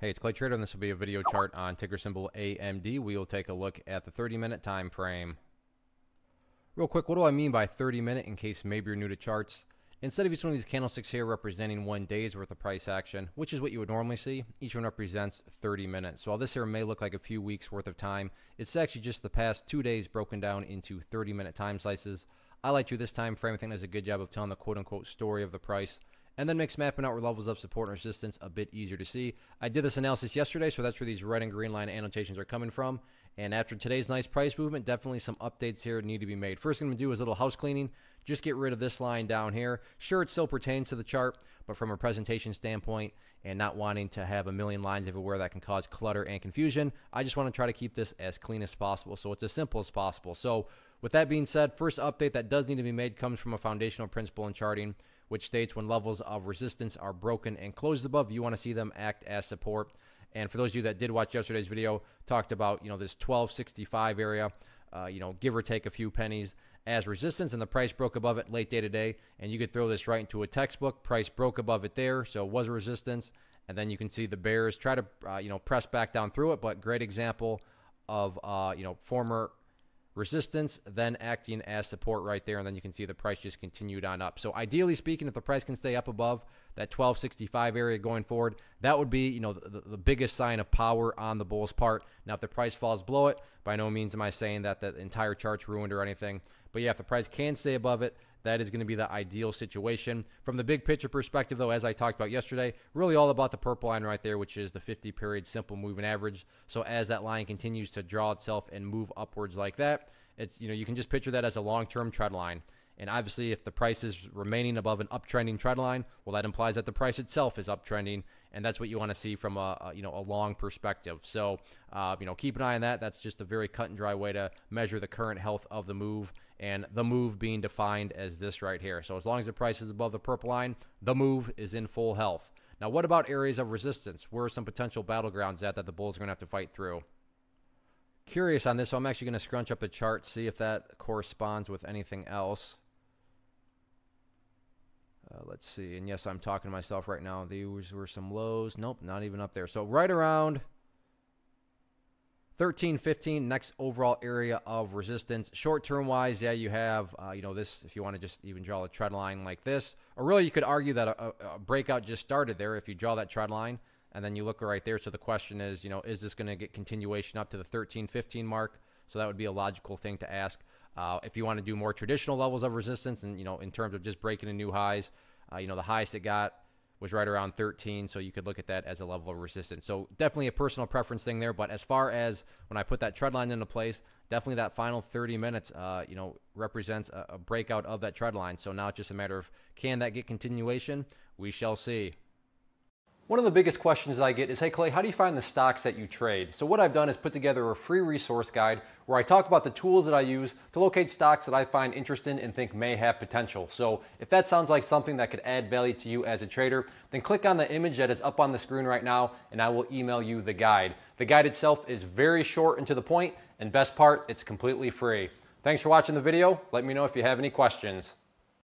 Hey, it's Clay Trader, and this will be a video chart on ticker symbol AMD. We will take a look at the 30-minute time frame. Real quick, what do I mean by 30-minute in case maybe you're new to charts? Instead of each one of these candlesticks here representing 1 day's worth of price action, which is what you would normally see, each one represents 30 minutes. So while this here may look like a few weeks worth of time, it's actually just the past 2 days broken down into 30-minute time slices. I like to this time frame. I think does a good job of telling the quote-unquote story of the price, and then makes mapping out where levels of support and resistance a bit easier to see. I did this analysis yesterday, so that's where these red and green line annotations are coming from. And after today's nice price movement, definitely some updates here need to be made. First thing I'm going to do is a little house cleaning. Just get rid of this line down here. Sure, it still pertains to the chart, but from a presentation standpoint and not wanting to have a million lines everywhere that can cause clutter and confusion, I just want to try to keep this as clean as possible, so it's as simple as possible. So with that being said, first update that does need to be made comes from a foundational principle in charting, which states when levels of resistance are broken and closed above, you want to see them act as support. And for those of you that did watch yesterday's video, talked about, this 1265 area, give or take a few pennies as resistance, and the price broke above it late day today. And you could throw this right into a textbook. Price broke above it there, so it was a resistance. And then you can see the bears try to, press back down through it. But great example of, former resistance then acting as support right there, and then you can see the price just continued on up. So ideally speaking, if the price can stay up above that 1265 area going forward, that would be the biggest sign of power on the bull's part. Now if the price falls below it, by no means am I saying that the entire chart's ruined or anything, but yeah, if the price can stay above it, that is going to be the ideal situation. From the big picture perspective, though, as I talked about yesterday, really all about the purple line right there, which is the 50-period simple moving average. So as that line continues to draw itself and move upwards like that, it's you can just picture that as a long-term trend line. And obviously, if the price is remaining above an uptrending trend line, well, that implies that the price itself is uptrending, and that's what you want to see from a long perspective. So, keep an eye on that. That's just a very cut and dry way to measure the current health of the move, and the move being defined as this right here. So as long as the price is above the purple line, the move is in full health. Now, what about areas of resistance? Where are some potential battlegrounds that the bulls are going to have to fight through? Curious on this, so I'm actually going to scrunch up a chart, see if that corresponds with anything else. Let's see. And yes, I'm talking to myself right now. These were some lows. Nope, not even up there. So right around 1315, next overall area of resistance. Short-term wise, yeah, you have, this, if you want to just even draw a trend line like this. Or really, you could argue that a breakout just started there if you draw that trend line. And then you look right there. So the question is, is this going to get continuation up to the 1315 mark? So that would be a logical thing to ask. If you want to do more traditional levels of resistance and, in terms of just breaking in new highs, the highest it got was right around 13. So you could look at that as a level of resistance. So definitely a personal preference thing there. But as far as when I put that trend line into place, definitely that final 30 minutes, represents a breakout of that trend line. So now it's just a matter of, can that get continuation? We shall see. One of the biggest questions that I get is, hey Clay, how do you find the stocks that you trade? So what I've done is put together a free resource guide where I talk about the tools that I use to locate stocks that I find interesting and think may have potential. So if that sounds like something that could add value to you as a trader, then click on the image that is up on the screen right now and I will email you the guide. The guide itself is very short and to the point, and best part, it's completely free. Thanks for watching the video. Let me know if you have any questions.